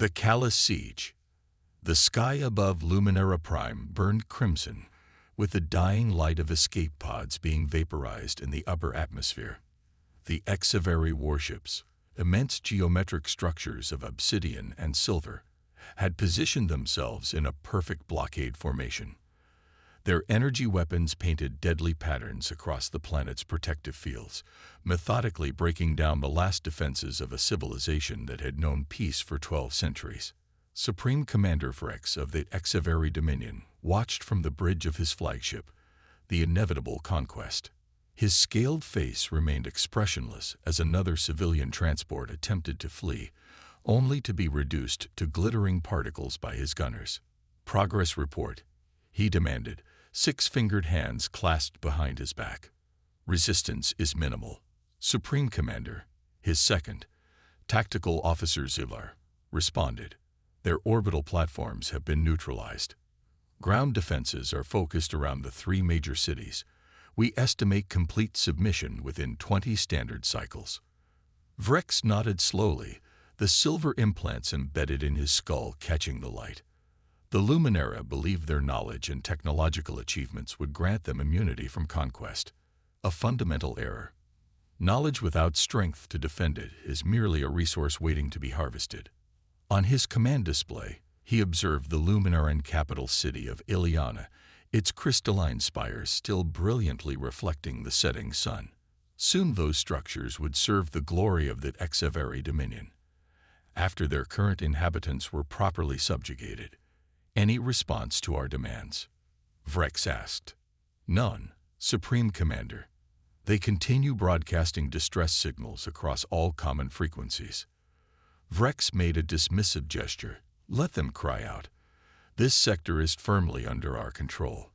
The Callous Siege. The sky above Luminara Prime burned crimson, with the dying light of escape pods being vaporized in the upper atmosphere. The HFY warships, immense geometric structures of obsidian and silver, had positioned themselves in a perfect blockade formation. Their energy weapons painted deadly patterns across the planet's protective fields, methodically breaking down the last defenses of a civilization that had known peace for 12 centuries. Supreme Commander Vrex of the HFY Dominion watched from the bridge of his flagship, the inevitable conquest. His scaled face remained expressionless as another civilian transport attempted to flee, only to be reduced to glittering particles by his gunners. "Progress report," he demanded, six-fingered hands clasped behind his back. "Resistance is minimal." Supreme Commander, his second, Tactical Officer Zilar, responded. "Their orbital platforms have been neutralized. Ground defenses are focused around the three major cities. We estimate complete submission within 20 standard cycles." Vrex nodded slowly, the silver implants embedded in his skull catching the light. The Luminara believed their knowledge and technological achievements would grant them immunity from conquest. A fundamental error. Knowledge without strength to defend it is merely a resource waiting to be harvested. On his command display, he observed the Luminaran capital city of Iliana, its crystalline spires still brilliantly reflecting the setting sun. Soon those structures would serve the glory of the HFY Dominion. After their current inhabitants were properly subjugated. "Any response to our demands?" Vrex asked. "None, Supreme Commander. They continue broadcasting distress signals across all common frequencies." Vrex made a dismissive gesture. "Let them cry out. This sector is firmly under our control.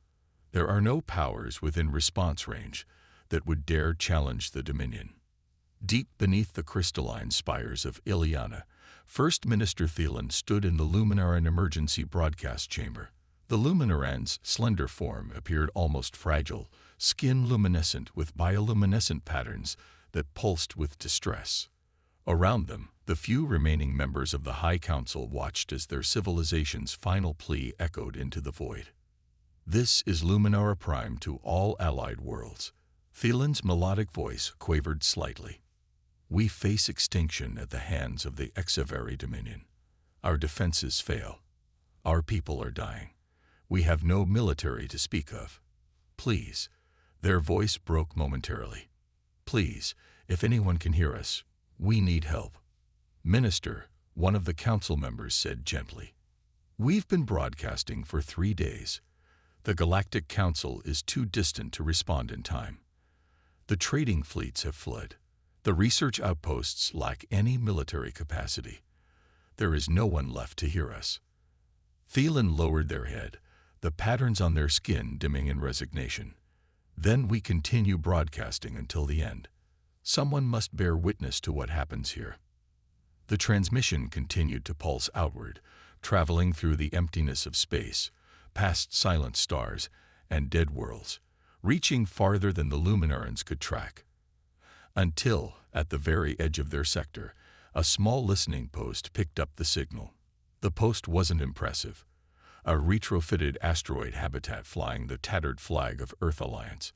There are no powers within response range that would dare challenge the Dominion." Deep beneath the crystalline spires of Iliana, First Minister Thielen stood in the Luminaran emergency broadcast chamber. The Luminaran's slender form appeared almost fragile, skin luminescent with bioluminescent patterns that pulsed with distress. Around them, the few remaining members of the High Council watched as their civilization's final plea echoed into the void. "This is Luminara Prime to all allied worlds." Thielen's melodic voice quavered slightly. "We face extinction at the hands of the HFY Dominion. Our defenses fail. Our people are dying. We have no military to speak of. Please," their voice broke momentarily. "Please, if anyone can hear us, we need help." "Minister," one of the council members said gently, "we've been broadcasting for 3 days. The Galactic Council is too distant to respond in time. The trading fleets have fled. The research outposts lack any military capacity. There is no one left to hear us." Thielen lowered their head, the patterns on their skin dimming in resignation. "Then we continue broadcasting until the end. Someone must bear witness to what happens here." The transmission continued to pulse outward, traveling through the emptiness of space, past silent stars and dead worlds, reaching farther than the Luminarans could track. Until, at the very edge of their sector, a small listening post picked up the signal. The post wasn't impressive. A retrofitted asteroid habitat flying the tattered flag of Earth Alliance.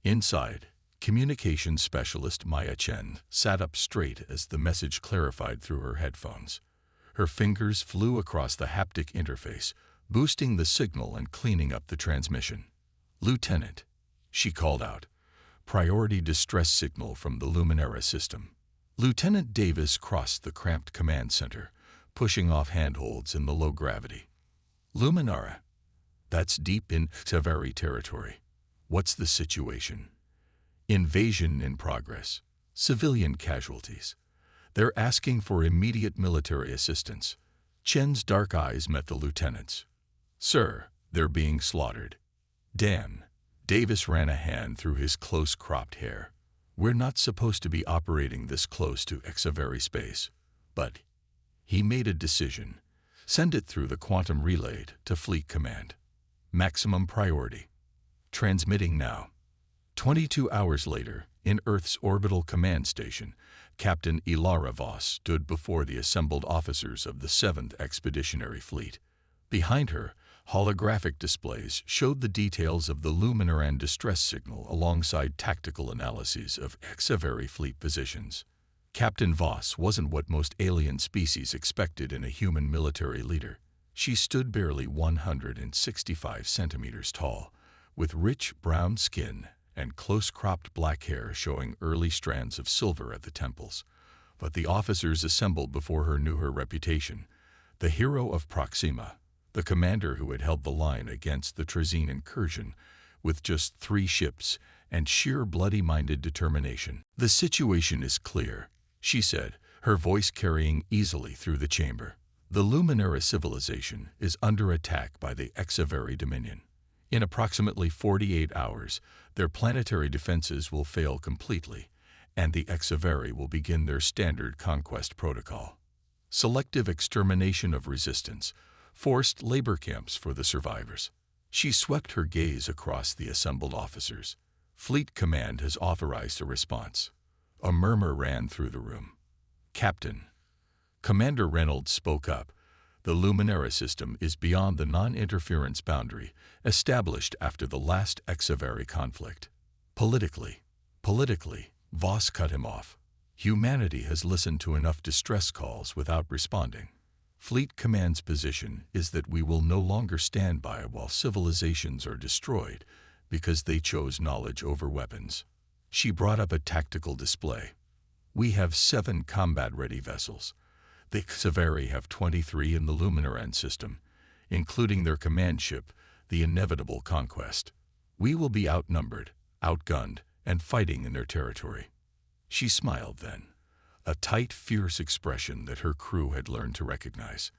Inside, communications specialist Maya Chen sat up straight as the message clarified through her headphones. Her fingers flew across the haptic interface, boosting the signal and cleaning up the transmission. "Lieutenant," she called out. "Priority distress signal from the Luminara system." Lieutenant Davis crossed the cramped command center, pushing off handholds in the low gravity. "Luminara, that's deep in HFY territory. What's the situation?" "Invasion in progress. Civilian casualties. They're asking for immediate military assistance." Chen's dark eyes met the lieutenant's. "Sir, they're being slaughtered." "Dan." Davis ran a hand through his close-cropped hair. "We're not supposed to be operating this close to HFY space, but..." He made a decision. "Send it through the quantum relay to Fleet Command. Maximum priority. Transmitting now." 22 hours later, In Earth's orbital command station, Captain Ilara Voss stood before the assembled officers of the 7th Expeditionary Fleet. Behind her, holographic displays showed the details of the Luminaran distress signal alongside tactical analyses of HFY fleet positions. Captain Voss wasn't what most alien species expected in a human military leader. She stood barely 165 centimeters tall, with rich brown skin and close-cropped black hair showing early strands of silver at the temples. But the officers assembled before her knew her reputation, the hero of Proxima, the commander who had held the line against the Trezene incursion with just 3 ships and sheer bloody-minded determination. "The situation is clear," she said, her voice carrying easily through the chamber. "The Luminara civilization is under attack by the HFY Dominion. In approximately 48 hours, their planetary defenses will fail completely, and the HFY will begin their standard conquest protocol. Selective extermination of resistance, forced labor camps for the survivors." She swept her gaze across the assembled officers. "Fleet Command has authorized a response." A murmur ran through the room. "Captain," Commander Reynolds spoke up, "the Luminara system is beyond the non-interference boundary established after the last HFY conflict." Politically, Voss cut him off. "Humanity has listened to enough distress calls without responding. Fleet Command's position is that we will no longer stand by while civilizations are destroyed because they chose knowledge over weapons." She brought up a tactical display. "We have 7 combat-ready vessels. The HFY have 23 in the Luminaran system, including their command ship, the Inevitable Conquest. We will be outnumbered, outgunned, and fighting in their territory." She smiled then, a tight, fierce expression that her crew had learned to recognize.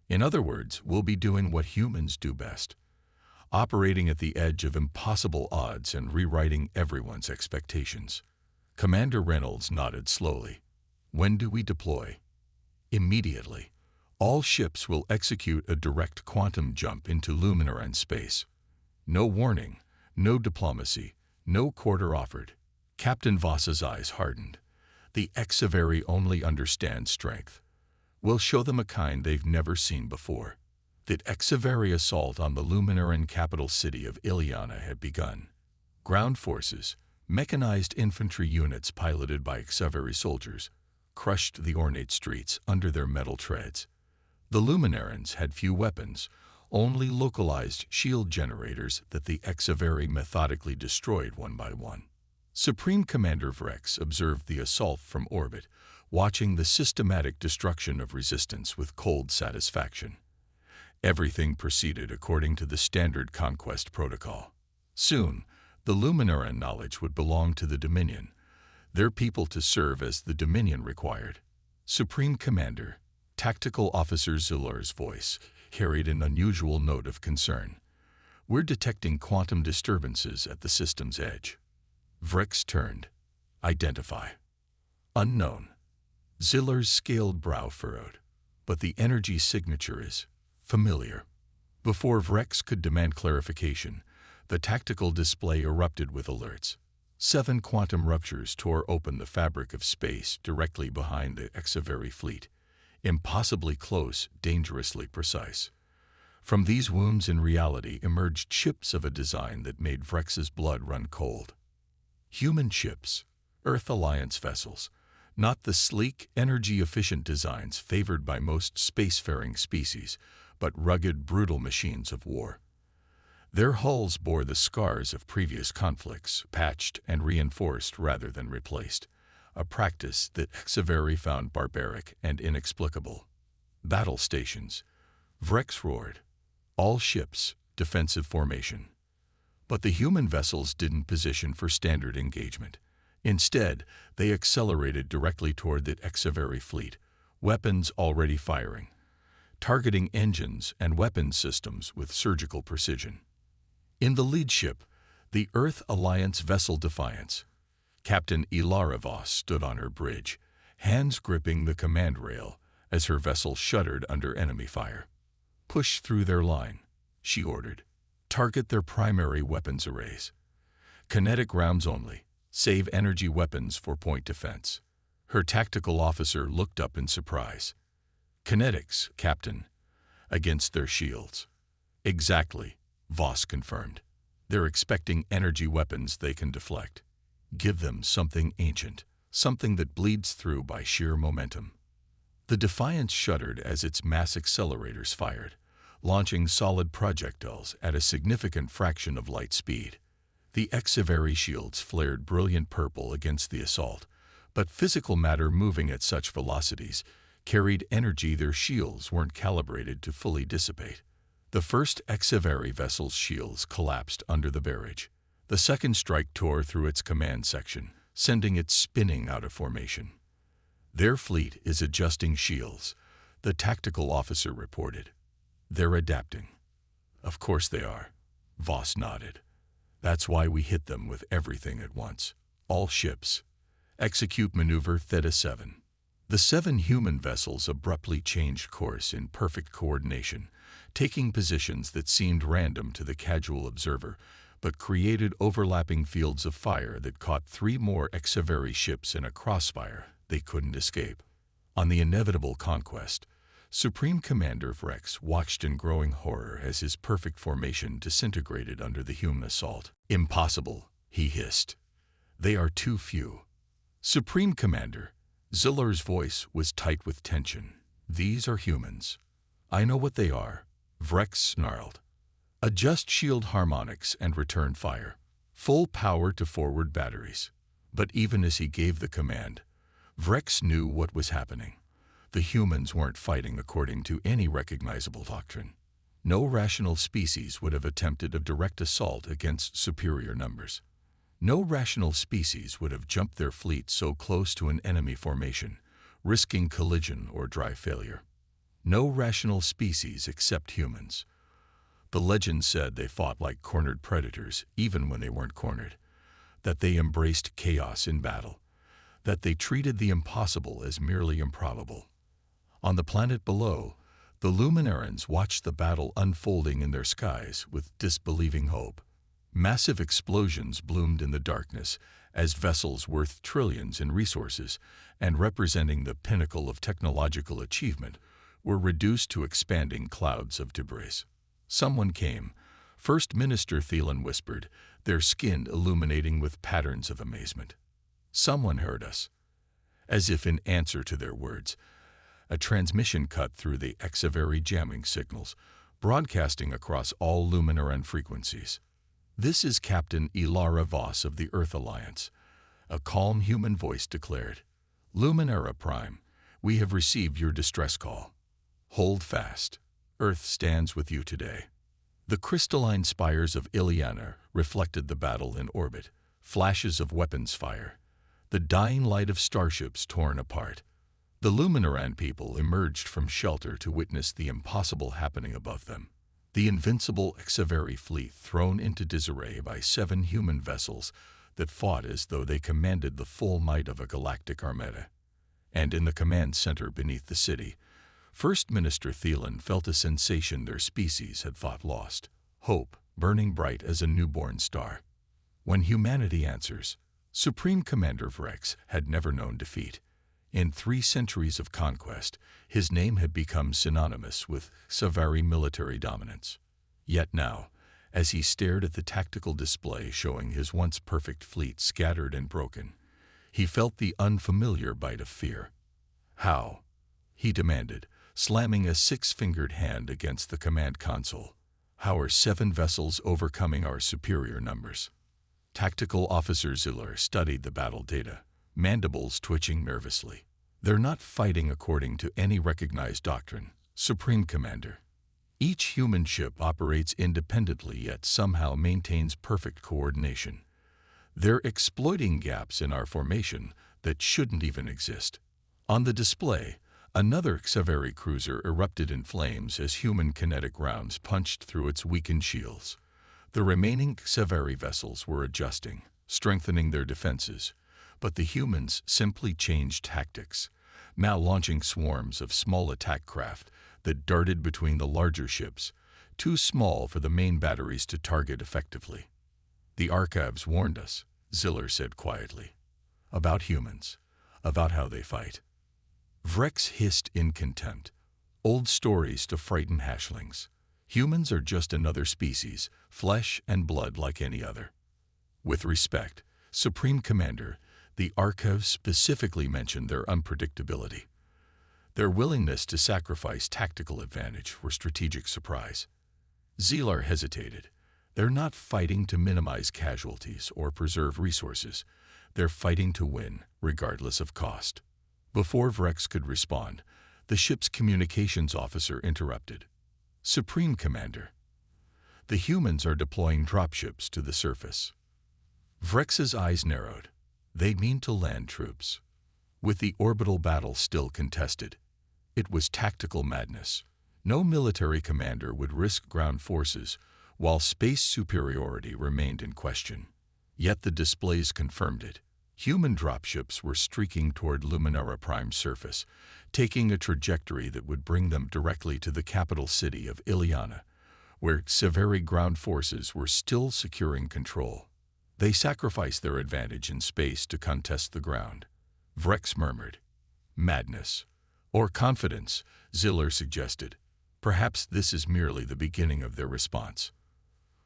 "In other words, we'll be doing what humans do best, operating at the edge of impossible odds and rewriting everyone's expectations." Commander Reynolds nodded slowly. "When do we deploy?" "Immediately. All ships will execute a direct quantum jump into Luminaran space. No warning, no diplomacy, no quarter offered." Captain Voss's eyes hardened. "The HFY only understand strength. We'll show them a kind they've never seen before." The HFY assault on the Luminaran capital city of Iliana had begun. Ground forces, mechanized infantry units piloted by HFY soldiers, crushed the ornate streets under their metal treads. The Luminarans had few weapons, only localized shield generators that the HFY methodically destroyed one by one. Supreme Commander Vrex observed the assault from orbit, watching the systematic destruction of resistance with cold satisfaction. Everything proceeded according to the standard conquest protocol. Soon, the Luminaran knowledge would belong to the Dominion, their people to serve as the Dominion required. "Supreme Commander," Tactical Officer Zillar's voice carried an unusual note of concern. "We're detecting quantum disturbances at the system's edge." Vrex turned. "Identify." "Unknown." Zillar's scaled brow furrowed. "But the energy signature is familiar." Before Vrex could demand clarification, the tactical display erupted with alerts. 7 quantum ruptures tore open the fabric of space directly behind the HFY fleet. Impossibly close, dangerously precise. From these wounds in reality emerged ships of a design that made Vrex's blood run cold. Human ships, Earth Alliance vessels, not the sleek, energy-efficient designs favored by most spacefaring species, but rugged, brutal machines of war. Their hulls bore the scars of previous conflicts, patched and reinforced rather than replaced, a practice that HFY found barbaric and inexplicable. "Battle stations," Vrex roared. "All ships, defensive formation." But the human vessels didn't position for standard engagement. Instead, they accelerated directly toward the HFY fleet, weapons already firing, targeting engines and weapons systems with surgical precision. In the lead ship, the Earth Alliance vessel Defiance, Captain Ilara Voss stood on her bridge, hands gripping the command rail as her vessel shuddered under enemy fire. "Push through their line," she ordered. "Target their primary weapons arrays. Kinetic rounds only. Save energy weapons for point defense. Her tactical officer looked up in surprise. Kinetics, Captain. Against their shields. Exactly, Voss confirmed. They're expecting energy weapons they can deflect. Give them something ancient, something that bleeds through by sheer momentum. The Defiance shuddered as its mass accelerators fired, launching solid projectiles at a significant fraction of light speed. The Exaveri shields flared brilliant purple against the assault, but physical matter moving at such velocities carried energy their shields weren't calibrated to fully dissipate. The first Exaveri vessel's shields collapsed under the barrage. The second strike tore through its command section, sending it spinning out of formation. Their fleet is adjusting shields, the tactical officer reported. They're adapting. Of course they are. Voss nodded. That's why we hit them with everything at once. All ships. Execute maneuver Theta 7. The 7 human vessels abruptly changed course in perfect coordination, taking positions that seemed random to the casual observer, but created overlapping fields of fire that caught 3 more Exaveri ships in a crossfire they couldn't escape. On the inevitable conquest, Supreme Commander Vrex watched in growing horror as his perfect formation disintegrated under the human assault. Impossible, he hissed. They are too few. Supreme Commander, Zillar's voice was tight with tension. These are humans. I know what they are, Vrex snarled. Adjust shield harmonics and return fire. Full power to forward batteries. But even as he gave the command, Vrex knew what was happening. The humans weren't fighting according to any recognizable doctrine. No rational species would have attempted a direct assault against superior numbers. No rational species would have jumped their fleet so close to an enemy formation, risking collision or dry failure. No rational species except humans. The legend said they fought like cornered predators even when they weren't cornered, that they embraced chaos in battle, that they treated the impossible as merely improbable. On the planet below, the Luminarans watched the battle unfolding in their skies with disbelieving hope. Massive explosions bloomed in the darkness as vessels worth trillions in resources and representing the pinnacle of technological achievement were reduced to expanding clouds of debris. Someone came. First Minister Thielen whispered, their skin illuminating with patterns of amazement. Someone heard us. As if in answer to their words, a transmission cut through the Exaveri jamming signals, broadcasting across all Luminaran frequencies. This is Captain Ilara Voss of the Earth Alliance, a calm human voice declared. Luminara Prime, we have received your distress call. Hold fast. Earth stands with you today. The crystalline spires of Iliana reflected the battle in orbit, flashes of weapons fire, the dying light of starships torn apart. The Luminaran people emerged from shelter to witness the impossible happening above them. The invincible Exaveri fleet thrown into disarray by 7 human vessels that fought as though they commanded the full might of a galactic armada. And in the command center beneath the city, First Minister Thielen felt a sensation their species had thought lost, hope burning bright as a newborn star. When humanity answers, Supreme Commander Vrex had never known defeat. In 3 centuries of conquest, his name had become synonymous with Exaveri military dominance. Yet now, as he stared at the tactical display showing his once perfect fleet scattered and broken, he felt the unfamiliar bite of fear. How? He demanded, slamming a 6-fingered hand against the command console. How are 7 vessels overcoming our superior numbers? Tactical Officer Ziller studied the battle data, mandibles twitching nervously. They're not fighting according to any recognized doctrine, Supreme Commander. Each human ship operates independently yet somehow maintains perfect coordination. They're exploiting gaps in our formation that shouldn't even exist. On the display, another Exaveri cruiser erupted in flames as human kinetic rounds punched through its weakened shields. The remaining Exaveri vessels were adjusting, strengthening their defenses, but the humans simply changed tactics, now launching swarms of small attack craft that darted between the larger ships, too small for the main batteries to target effectively. The archives warned us. Ziller said quietly. About humans. About how they fight. Vrex hissed in contempt. Old stories to frighten hatchlings. Humans are just another species, flesh and blood like any other. With respect, Supreme Commander, the Archives specifically mentioned their unpredictability. Their willingness to sacrifice tactical advantage for strategic surprise. Zeelar hesitated. They're not fighting to minimize casualties or preserve resources. They're fighting to win, regardless of cost. Before Vrex could respond, the ship's communications officer interrupted. Supreme Commander, the humans are deploying dropships to the surface. Vrex's eyes narrowed. They mean to land troops. With the orbital battle still contested, it was tactical madness. No military commander would risk ground forces while space superiority remained in question. Yet the displays confirmed it. Human dropships were streaking toward Luminara Prime's surface, taking a trajectory that would bring them directly to the capital city of Iliana, where Severi ground forces were still securing control. They sacrificed their advantage in space to contest the ground. Vrex murmured. Madness. Or confidence, Ziller suggested. Perhaps this is merely the beginning of their response.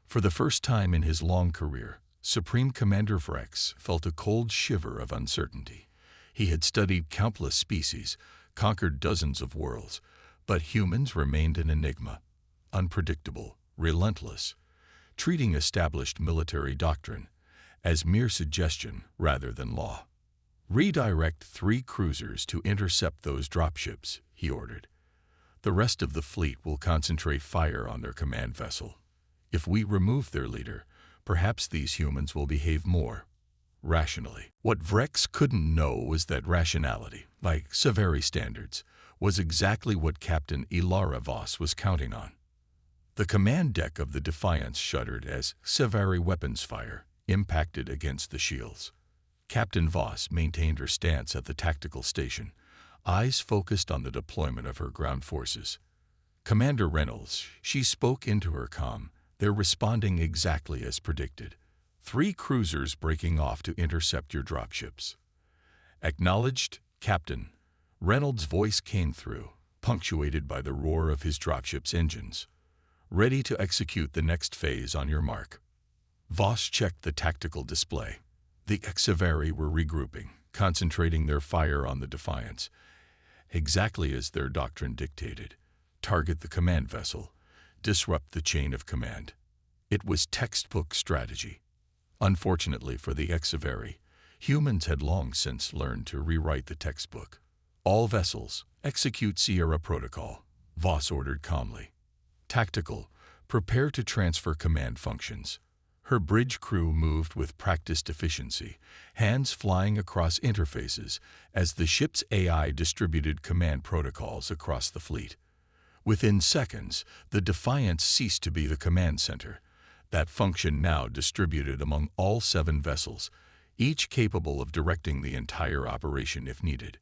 For the first time in his long career, Supreme Commander Vrex felt a cold shiver of uncertainty. He had studied countless species, conquered dozens of worlds, but humans remained an enigma. Unpredictable, relentless, treating established military doctrine as mere suggestion rather than law. Redirect 3 cruisers to intercept those dropships, he ordered. The rest of the fleet will concentrate fire on their command vessel. If we remove their leader, perhaps these humans will behave more rationally. What Vrex couldn't know was that rationality, by Severi standards, was exactly what Captain Ilara Voss was counting on. The command deck of the Defiance shuddered as Severi weapons fire impacted against the shields. Captain Voss maintained her stance at the tactical station, eyes focused on the deployment of her ground forces. Commander Reynolds, she spoke into her comm. They're responding exactly as predicted. 3 cruisers breaking off to intercept your dropships. Acknowledged, Captain. Reynolds' voice came through, punctuated by the roar of his dropship's engines. Ready to execute the next phase on your mark. Voss checked the tactical display. The Exaveri were regrouping, concentrating their fire on the Defiance, exactly as their doctrine dictated. Target the command vessel, disrupt the chain of command. It was textbook strategy. Unfortunately for the Exaveri, humans had long since learned to rewrite the textbook. All vessels, execute Sierra Protocol, Voss ordered calmly. Tactical, prepare to transfer command functions. Her bridge crew moved with practiced efficiency, hands flying across interfaces as the ship's AI distributed command protocols across the fleet. Within seconds, the Defiance ceased to be the command center. That function now distributed among all 7 vessels, each capable of directing the entire operation if needed.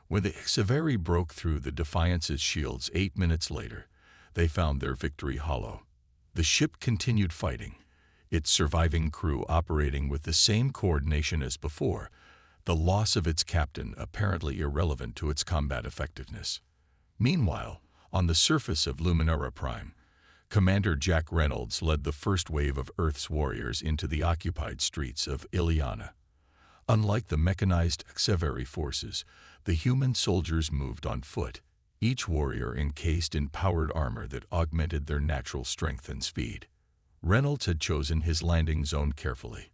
When the Exaveri broke through the Defiance's shields 8 minutes later, they found their victory hollow. The ship continued fighting, its surviving crew operating with the same coordination as before, the loss of its captain apparently irrelevant to its combat effectiveness. Meanwhile, on the surface of Luminara Prime, Commander Jack Reynolds led the first wave of Earth's warriors into the occupied streets of Iliana. Unlike the mechanized Exaveri forces, the human soldiers moved on foot, each warrior encased in powered armor that augmented their natural strength and speed. Reynolds had chosen his landing zone carefully,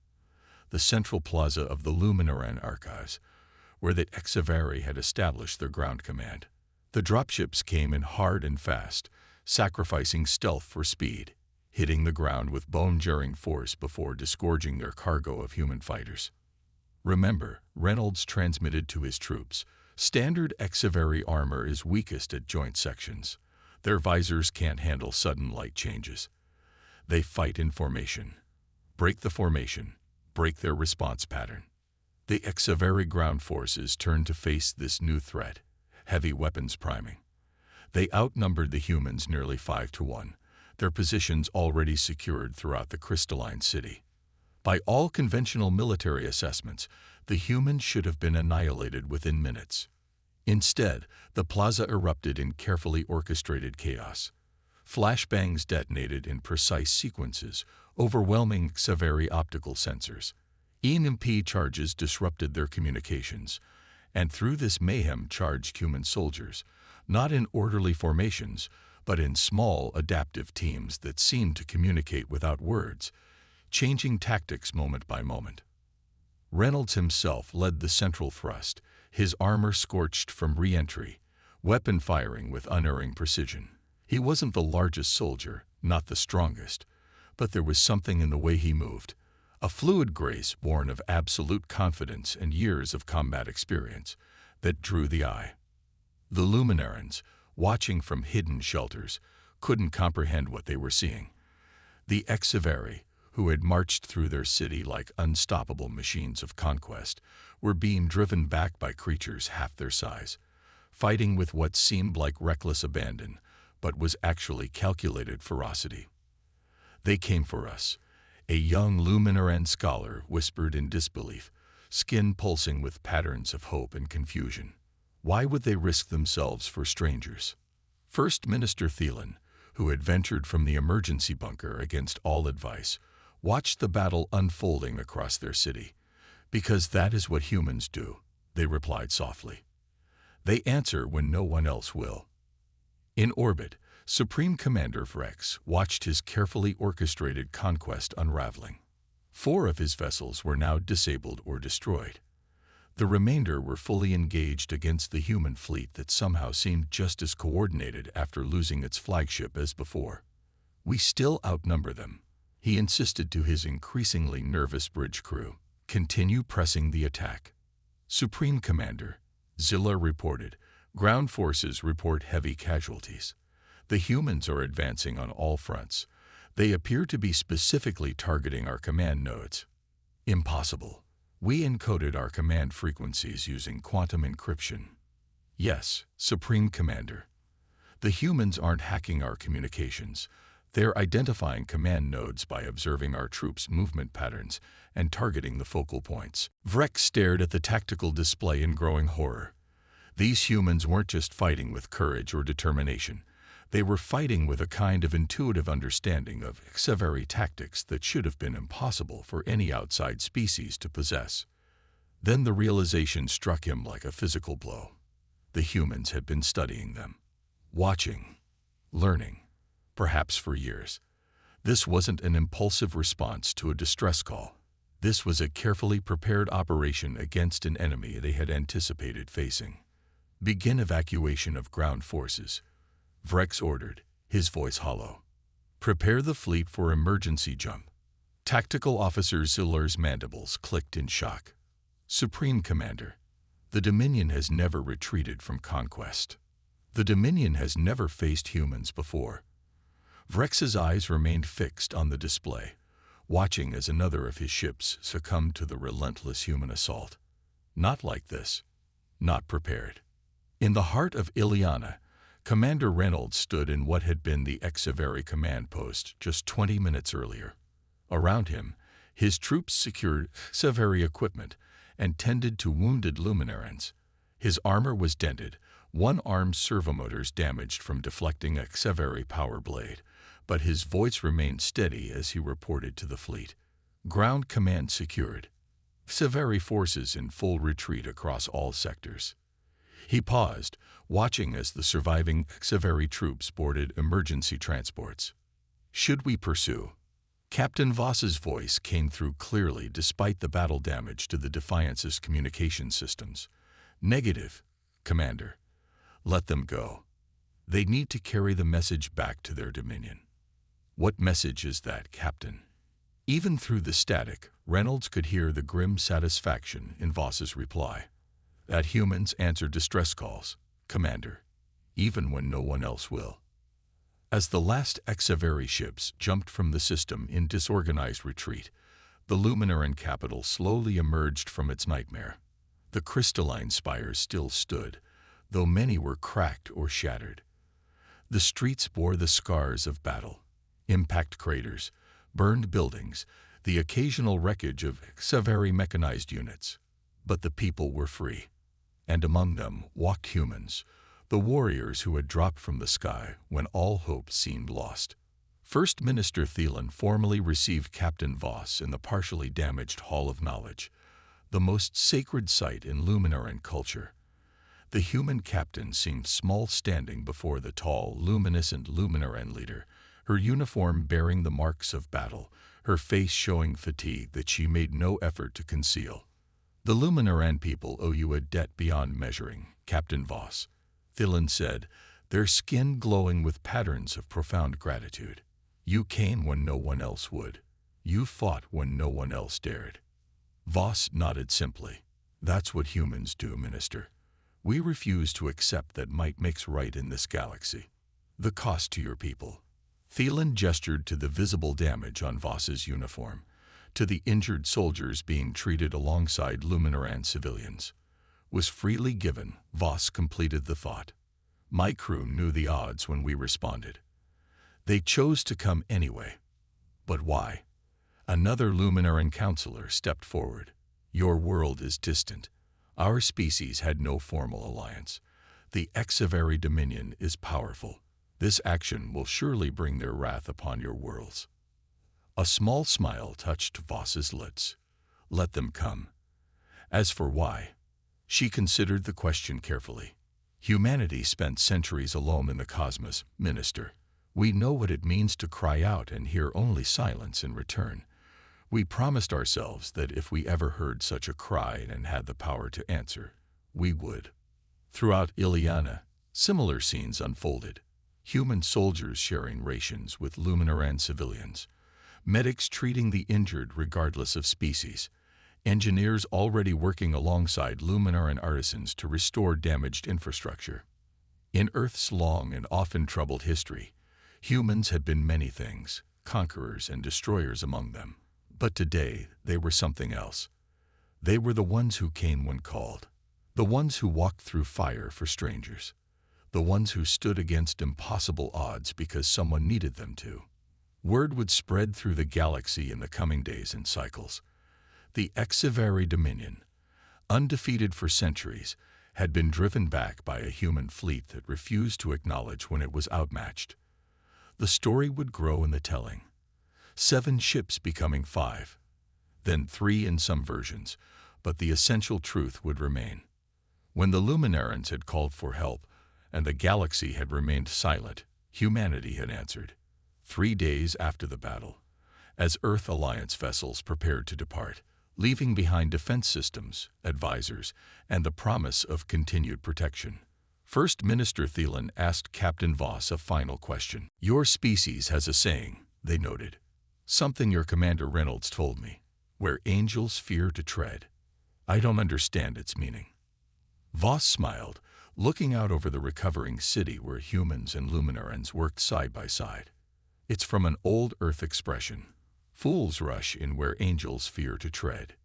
the central plaza of the Luminaran Archives, where the Exaveri had established their ground command. The dropships came in hard and fast, sacrificing stealth for speed, hitting the ground with bone-jarring force before disgorging their cargo of human fighters. Remember, Reynolds transmitted to his troops, standard Exaveri armor is weakest at joint sections. Their visors can't handle sudden light changes. They fight in formation. Break the formation, break their response pattern. The Exaveri ground forces turned to face this new threat, heavy weapons priming. They outnumbered the humans nearly 5 to 1, their positions already secured throughout the crystalline city. By all conventional military assessments, the humans should have been annihilated within minutes. Instead, the plaza erupted in carefully orchestrated chaos. Flashbangs detonated in precise sequences, overwhelming Xaveri optical sensors. EMP charges disrupted their communications, and through this mayhem charged human soldiers, not in orderly formations, but in small, adaptive teams that seemed to communicate without words, changing tactics moment by moment. Reynolds himself led the central thrust, his armor scorched from re-entry, weapon firing with unerring precision. He wasn't the largest soldier, not the strongest, but there was something in the way he moved, a fluid grace born of absolute confidence and years of combat experience, that drew the eye. The Luminarans, watching from hidden shelters, couldn't comprehend what they were seeing. The Xaveri, who had marched through their city like unstoppable machines of conquest, were being driven back by creatures half their size, fighting with what seemed like reckless abandon, but was actually calculated ferocity. "They came for us," a young Luminaran scholar whispered in disbelief, skin pulsing with patterns of hope and confusion. Why would they risk themselves for strangers? First Minister Thielen, who had ventured from the emergency bunker against all advice, watched the battle unfolding across their city. "Because that is what humans do," they replied softly. "They answer when no one else will." In orbit, Supreme Commander Vrex watched his carefully orchestrated conquest unraveling. 4 of his vessels were now disabled or destroyed. The remainder were fully engaged against the human fleet that somehow seemed just as coordinated after losing its flagship as before. "We still outnumber them," he insisted to his increasingly nervous bridge crew. "Continue pressing the attack." "Supreme Commander," Zilla reported, "ground forces report heavy casualties. The humans are advancing on all fronts. They appear to be specifically targeting our command nodes." "Impossible. We encoded our command frequencies using quantum encryption." "Yes, Supreme Commander. The humans aren't hacking our communications. They're identifying command nodes by observing our troops' movement patterns and targeting the focal points." Vrex stared at the tactical display in growing horror. These humans weren't just fighting with courage or determination. They were fighting with a kind of intuitive understanding of Xaveri tactics that should have been impossible for any outside species to possess. Then the realization struck him like a physical blow. The humans had been studying them, watching, learning, perhaps for years. This wasn't an impulsive response to a distress call. This was a carefully prepared operation against an enemy they had anticipated facing. "Begin evacuation of ground forces," Vrex ordered, his voice hollow. "Prepare the fleet for emergency jump." Tactical Officer Ziller's mandibles clicked in shock. "Supreme Commander, the Dominion has never retreated from conquest. The Dominion has never faced humans before." Vrex's eyes remained fixed on the display, watching as another of his ships succumbed to the relentless human assault. Not like this. Not prepared. In the heart of Ileana, Commander Reynolds stood in what had been the Xaveri command post just 20 minutes earlier. Around him, his troops secured Xaveri equipment and tended to wounded Luminarans. His armor was dented, one arm's servomotors damaged from deflecting a Xaveri power blade, but his voice remained steady as he reported to the fleet. "Ground command secured. Xaveri forces in full retreat across all sectors." He paused, watching as the surviving Xaveri troops boarded emergency transports. "Should we pursue?" Captain Voss's voice came through clearly despite the battle damage to the Defiance's communication systems. "Negative, Commander. Let them go. They need to carry the message back to their Dominion." "What message is that, Captain?" Even through the static, Reynolds could hear the grim satisfaction in Voss's reply. "That humans answer distress calls, Commander, even when no one else will." As the last Xaveri ships jumped from the system in disorganized retreat, the Luminaran capital slowly emerged from its nightmare. The crystalline spires still stood, though many were cracked or shattered. The streets bore the scars of battle, impact craters, burned buildings, the occasional wreckage of very mechanized units. But the people were free, and among them walked humans, the warriors who had dropped from the sky when all hope seemed lost. First Minister Thielen formally received Captain Voss in the partially damaged Hall of Knowledge, the most sacred site in Luminaran culture. The human captain seemed small standing before the tall, luminescent Luminaran leader, her uniform bearing the marks of battle, her face showing fatigue that she made no effort to conceal. "The Luminaran people owe you a debt beyond measuring, Captain Voss," Thielen said, their skin glowing with patterns of profound gratitude. "You came when no one else would. You fought when no one else dared." Voss nodded simply. "That's what humans do, Minister. We refuse to accept that might makes right in this galaxy. The cost to your people." Thielen gestured to the visible damage on Voss's uniform, to the injured soldiers being treated alongside Luminaran civilians. "Was freely given," Voss completed the thought. "My crew knew the odds when we responded. They chose to come anyway. But why?" Another Luminaran counselor stepped forward. "Your world is distant. Our species had no formal alliance. The HFY Dominion is powerful. This action will surely bring their wrath upon your worlds." A small smile touched Voss's lips. "Let them come. As for why," she considered the question carefully. "Humanity spent centuries alone in the cosmos, Minister. We know what it means to cry out and hear only silence in return. We promised ourselves that if we ever heard such a cry and had the power to answer, we would." Throughout Iliana, similar scenes unfolded. Human soldiers sharing rations with Luminaran civilians, medics treating the injured regardless of species, engineers already working alongside Luminaran artisans to restore damaged infrastructure. In Earth's long and often troubled history, humans had been many things, conquerors and destroyers among them. But today, they were something else. They were the ones who came when called, the ones who walked through fire for strangers, the ones who stood against impossible odds because someone needed them to. Word would spread through the galaxy in the coming days and cycles. The HFY Dominion, undefeated for centuries, had been driven back by a human fleet that refused to acknowledge when it was outmatched. The story would grow in the telling. 7 ships becoming 5, then 3 in some versions, but the essential truth would remain. When the Luminarans had called for help, and the galaxy had remained silent, humanity had answered. 3 days after the battle, as Earth Alliance vessels prepared to depart, leaving behind defense systems, advisors, and the promise of continued protection, First Minister Thielen asked Captain Voss a final question. "Your species has a saying," they noted. "Something your Commander Reynolds told me, where angels fear to tread. I don't understand its meaning." Voss smiled, looking out over the recovering city where humans and Luminarans worked side by side. "It's from an old Earth expression. Fools rush in where angels fear to tread.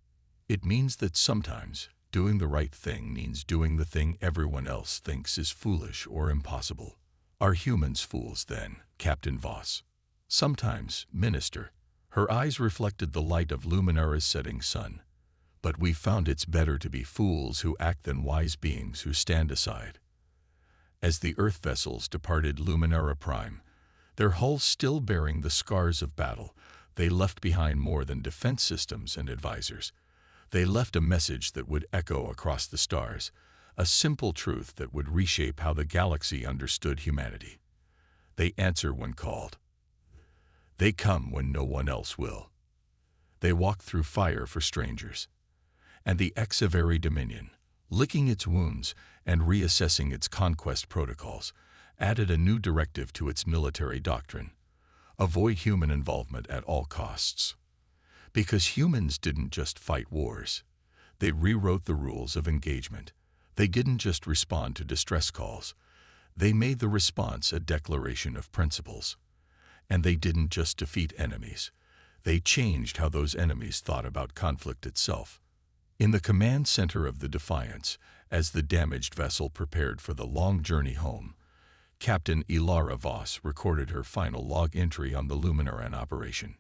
It means that sometimes doing the right thing means doing the thing everyone else thinks is foolish or impossible. Are humans fools then, Captain Voss?" "Sometimes, Minister." Her eyes reflected the light of Luminara's setting sun. "But we found it's better to be fools who act than wise beings who stand aside." As the Earth vessels departed Luminara Prime, their hulls still bearing the scars of battle, they left behind more than defense systems and advisors. They left a message that would echo across the stars, a simple truth that would reshape how the galaxy understood humanity. They answer when called. They come when no one else will. They walk through fire for strangers. And the HFY Dominion, licking its wounds and reassessing its conquest protocols, added a new directive to its military doctrine: avoid human involvement at all costs. Because humans didn't just fight wars. They rewrote the rules of engagement. They didn't just respond to distress calls. They made the response a declaration of principles. And they didn't just defeat enemies. They changed how those enemies thought about conflict itself. In the command center of the Defiance, as the damaged vessel prepared for the long journey home, Captain Ilara Voss recorded her final log entry on the Luminaran operation.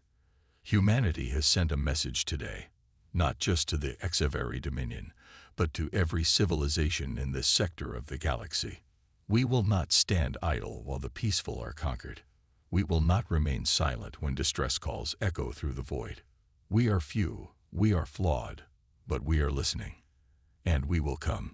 Humanity has sent a message today, not just to the HFY Dominion, but to every civilization in this sector of the galaxy. We will not stand idle while the peaceful are conquered. We will not remain silent when distress calls echo through the void. We are few, we are flawed, but we are listening. And we will come.